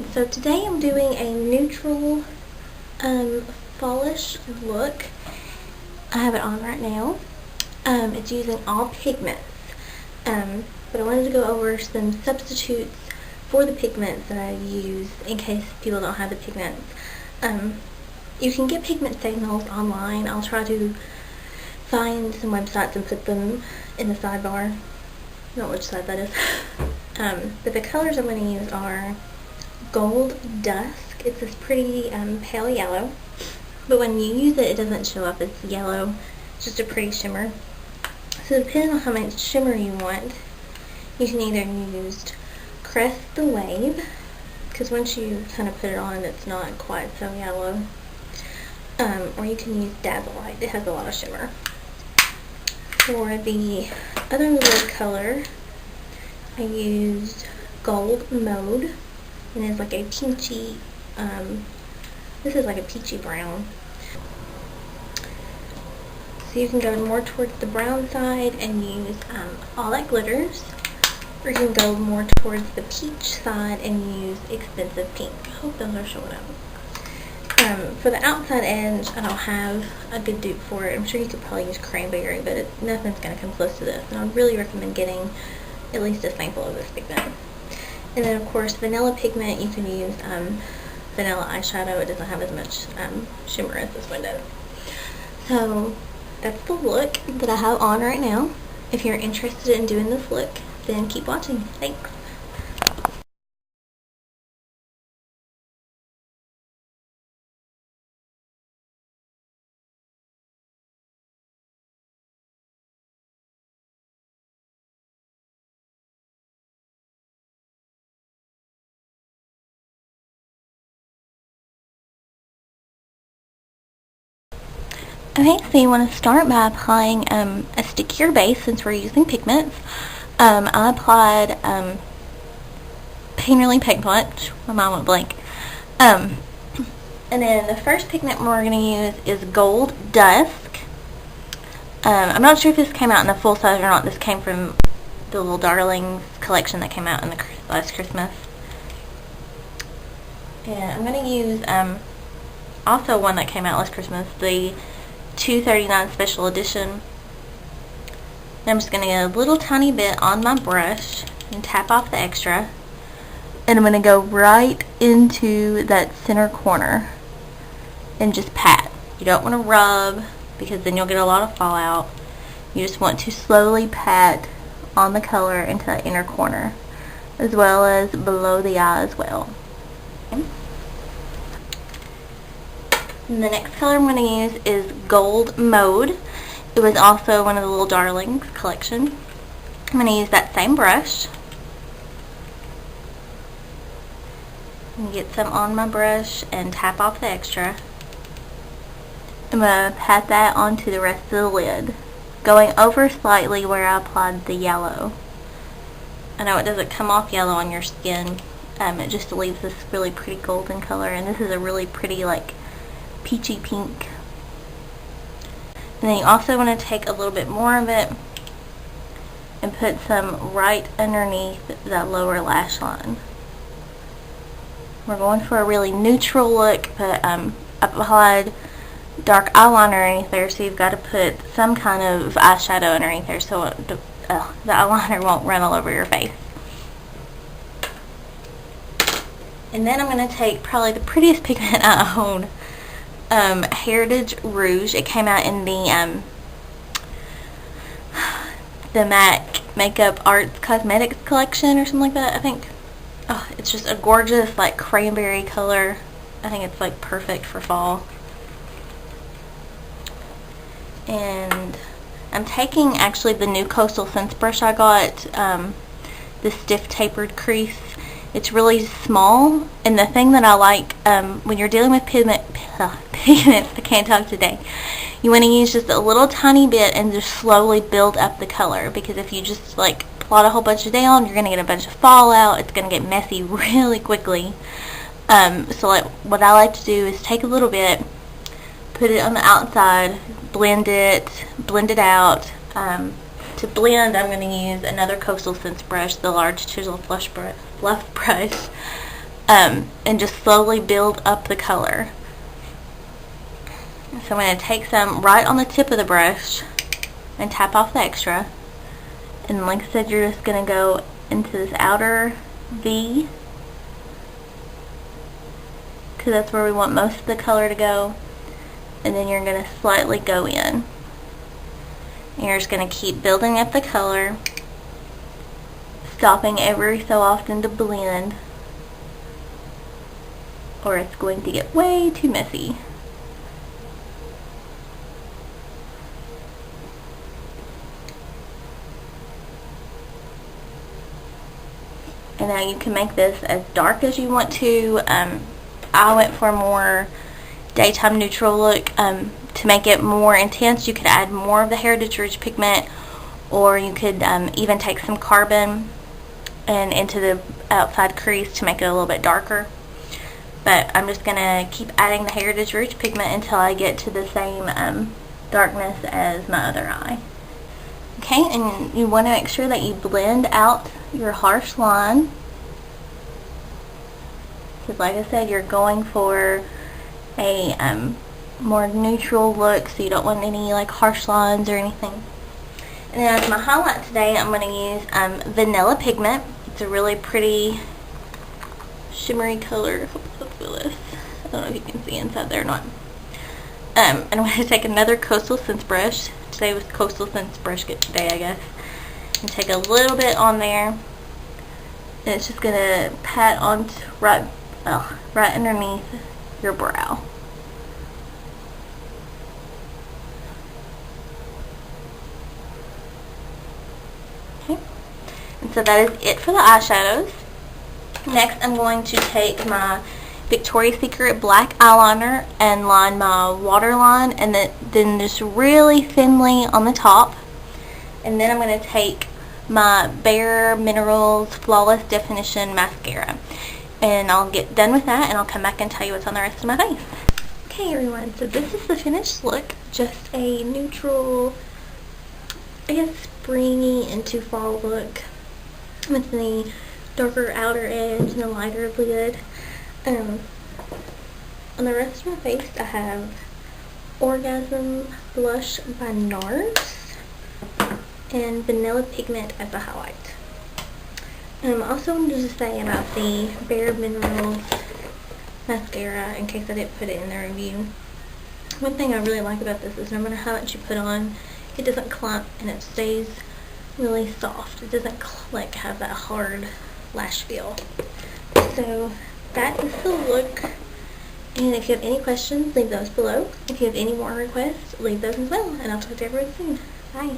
So today I'm doing a neutral fallish look. I have it on right now. It's using all pigments, but I wanted to go over some substitutes for the pigments that I use in case people don't have the pigments. You can get pigment signals online. I'll try to find some websites and put them in the sidebar. I don't know which side that is. But the colors I'm going to use are Gold Dusk. It's this pretty pale yellow, but when you use it, it doesn't show up as yellow. It's just a pretty shimmer. So depending on how much shimmer you want, you can either use Crest the Wave, because once you kind of put it on, it's not quite so yellow. Or you can use Dazzle Light. It has a lot of shimmer. For the other little color, I used Gold Mode, and it's like a peachy, this is like a peachy brown. So you can go more towards the brown side and use All That Glitters, or you can go more towards the peach side and use Expensive Pink. I hope those are showing up. For the outside edge, I don't have a good dupe for it. I'm sure you could probably use Cranberry, but nothing's going to come close to this. And I would really recommend getting at least a sample of this pigment. And then, of course, vanilla pigment, you can use vanilla eyeshadow. It doesn't have as much shimmer as this one does. So that's the look that I have on right now. If you're interested in doing this look, then keep watching. Thanks. Okay, so you want to start by applying a stickier base since we're using pigments. I applied Painterly Pigment. My mind went blank. And then the first pigment we're going to use is Gold Dusk. I'm not sure if this came out in the full size or not. This came from the Little Darlings collection that came out in the last Christmas. And I'm going to use also one that came out last Christmas, the $2.39 special edition. And I'm just going to get a little tiny bit on my brush and tap off the extra, and I'm going to go right into that center corner and just pat. You don't want to rub because then you'll get a lot of fallout. You just want to slowly pat on the color into that inner corner, as well as below the eye as well. Okay. And the next color I'm going to use is Gold Mode. It was also one of the Little Darlings collection. I'm going to use that same brush. And get some on my brush and tap off the extra. I'm going to pat that onto the rest of the lid, going over slightly where I applied the yellow. I know it doesn't come off yellow on your skin. It just leaves this really pretty golden color, and this is a really pretty like peachy pink. And then you also want to take a little bit more of it and put some right underneath that lower lash line. We're going for a really neutral look, but I've applied dark eyeliner underneath there, so you've got to put some kind of eyeshadow underneath there so the eyeliner won't run all over your face. And then I'm going to take probably the prettiest pigment I own, Heritage Rouge. It came out in the MAC Makeup Arts Cosmetics collection or something like that, I think. Oh, it's just a gorgeous like cranberry color. I think it's like perfect for fall. And I'm taking actually the new Coastal Scents brush I got, the stiff tapered crease. It's really small, and the thing that I like when you're dealing with pigments, I can't talk today, you want to use just a little tiny bit and just slowly build up the color, because if you just like plot a whole bunch of down, you're going to get a bunch of fallout. It's going to get messy really quickly. So like what I like to do is take a little bit, put it on the outside, blend it out. To blend, I'm going to use another Coastal Scents brush, the large chisel fluff brush. and just slowly build up the color. So I'm going to take some right on the tip of the brush and tap off the extra. And like I said, you're just going to go into this outer V, because that's where we want most of the color to go. And then you're going to slightly go in. And you're just going to keep building up the color, stopping every so often to blend, or it's going to get way too messy. And now you can make this as dark as you want to. I went for a more daytime neutral look. To make it more intense, you could add more of the Heritage Rouge pigment, or you could even take some carbon and into the outside crease to make it a little bit darker. But I'm just going to keep adding the Heritage Rouge pigment until I get to the same darkness as my other eye. Okay, and you want to make sure that you blend out your harsh line, because like I said, you're going for a more neutral look, so you don't want any like harsh lines or anything. And then as my highlight today, I'm going to use vanilla pigment. It's a really pretty shimmery color. Hopefully this, I don't know if you can see inside there or not. And I'm going to take another Coastal Scents brush. Today was Coastal Scents brush get today, I guess. And take a little bit on there. And it's just going to pat on right underneath your brow. Okay. And so that is it for the eyeshadows. Next, I'm going to take my Victoria's Secret black eyeliner and line my waterline, and then just really thinly on the top. And then I'm going to take my Bare Minerals Flawless Definition mascara, and I'll get done with that and I'll come back and tell you what's on the rest of my face. Okay everyone, so this is the finished look. Just a neutral, I guess springy into fall look with the darker outer edge and the lighter lid. On the rest of my face, I have Orgasm Blush by NARS and Vanilla Pigment as a highlight. Also wanted to say about the Bare Minerals mascara, in case I didn't put it in the review. One thing I really like about this is no matter how much you put on, it doesn't clump and it stays really soft. It doesn't like have that hard lash feel. So that is the look, and if you have any questions, leave those below. If you have any more requests, leave those as well, and I'll talk to everyone soon. Bye.